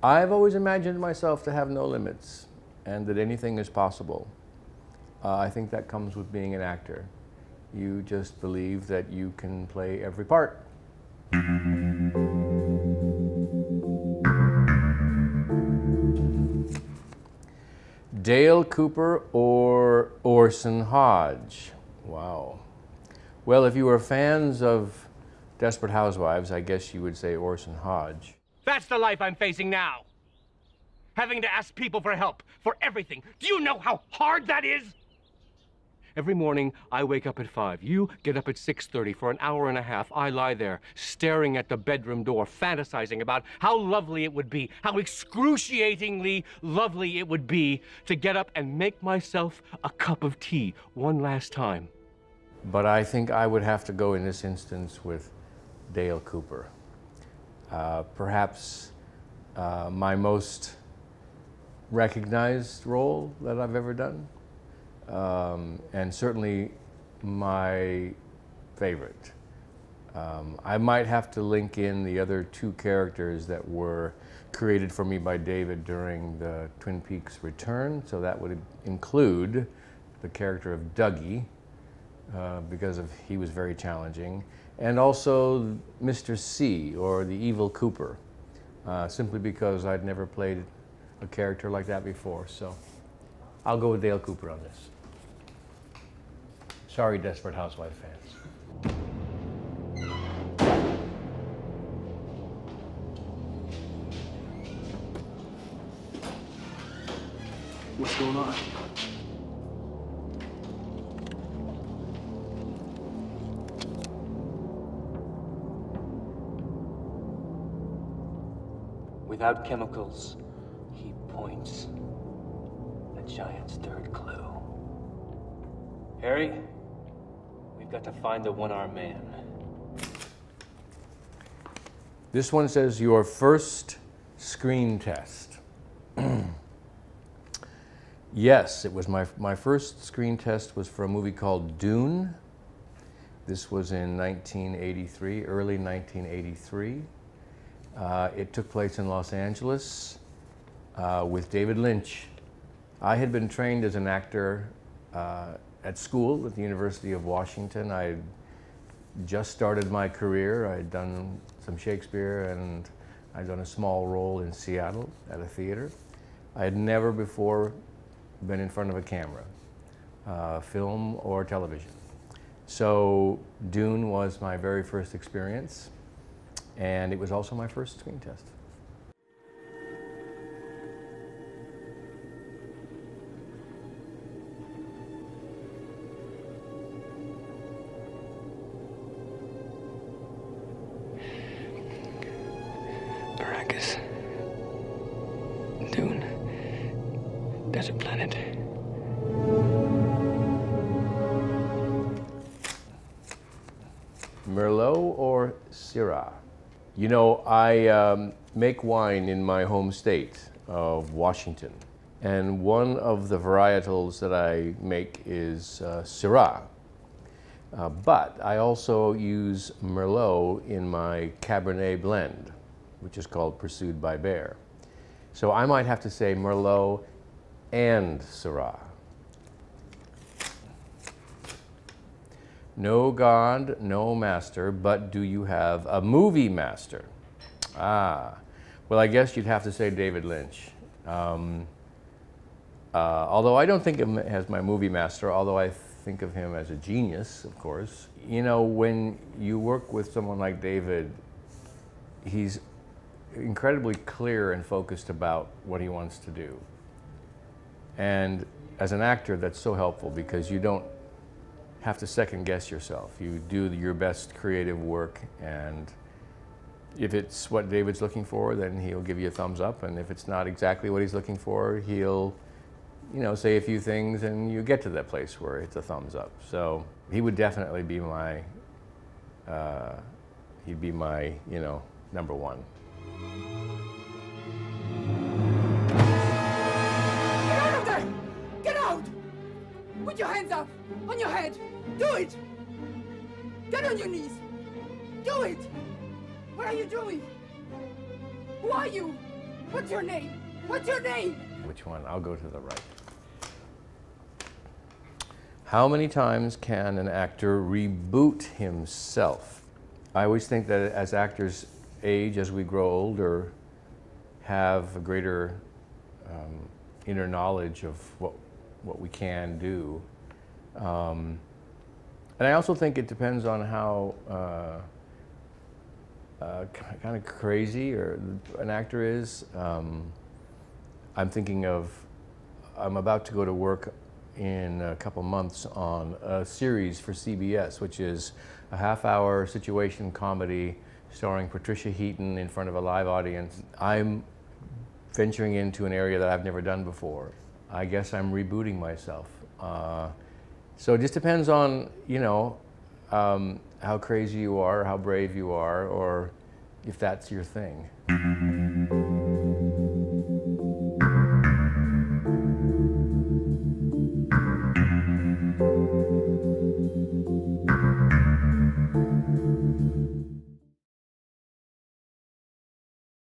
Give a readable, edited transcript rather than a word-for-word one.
I've always imagined myself to have no limits and that anything is possible. I think that comes with being an actor. You just believe that you can play every part. Dale Cooper or Orson Hodge? Wow. Well, if you were fans of Desperate Housewives, I guess you would say Orson Hodge. That's the life I'm facing now. Having to ask people for help, for everything. Do you know how hard that is? Every morning, I wake up at 5. You get up at 6:30. For an hour and a half, I lie there, staring at the bedroom door, fantasizing about how lovely it would be, how excruciatingly lovely it would be to get up and make myself a cup of tea one last time. But I think I would have to go in this instance with Dale Cooper. Perhaps my most recognized role that I've ever done. And certainly my favorite. I might have to link in the other two characters that were created for me by David during the Twin Peaks return. So that would include the character of Dougie, because he was very challenging, and also Mr. C, or the evil Cooper, simply because I'd never played a character like that before. So I'll go with Dale Cooper on this. Sorry, Desperate Housewives fans. What's going on? Without chemicals, he points the giant's third clue. Harry, we've got to find the one-armed man. This one says your first screen test. Yes, it was my first screen test was for a movie called Dune. This was in 1983, early 1983. It took place in Los Angeles with David Lynch. I had been trained as an actor at school at the University of Washington. I had just started my career. I had done some Shakespeare and I'd done a small role in Seattle at a theater. I had never before been in front of a camera, film or television. So Dune was my very first experience, and it was also my first screen test. Dune. Desert planet. Merlot or Syrah? You know, I make wine in my home state of Washington. And one of the varietals that I make is Syrah. But I also use Merlot in my Cabernet blend, which is called Pursued by Bear. So I might have to say Merlot and Syrah. No God, no master, but do you have a movie master? Ah, well, I guess you'd have to say David Lynch. Although I don't think of him as my movie master, although I think of him as a genius, of course. You know, when you work with someone like David, he's incredibly clear and focused about what he wants to do. And as an actor, that's so helpful because you don't have to second guess yourself. You do your best creative work, and if it's what David's looking for, then he'll give you a thumbs up, and if it's not exactly what he's looking for, he'll, you know, say a few things and you get to that place where it's a thumbs up. So he would definitely be my, he'd be my, you know, number one. Get out of there! Get out! Put your hands up! On your head! Do it! Get on your knees! Do it! What are you doing? Who are you? What's your name? What's your name? Which one? I'll go to the right. How many times can an actor reboot himself? I always think that as actors age, as we grow older, have a greater inner knowledge of what we can do. And I also think it depends on how kind of crazy or an actor is. I'm thinking of, I'm about to go to work in a couple months on a series for CBS, which is a half-hour situation comedy starring Patricia Heaton in front of a live audience. I'm venturing into an area that I've never done before. I guess I'm rebooting myself. So it just depends on, you know, how crazy you are, how brave you are, or if that's your thing.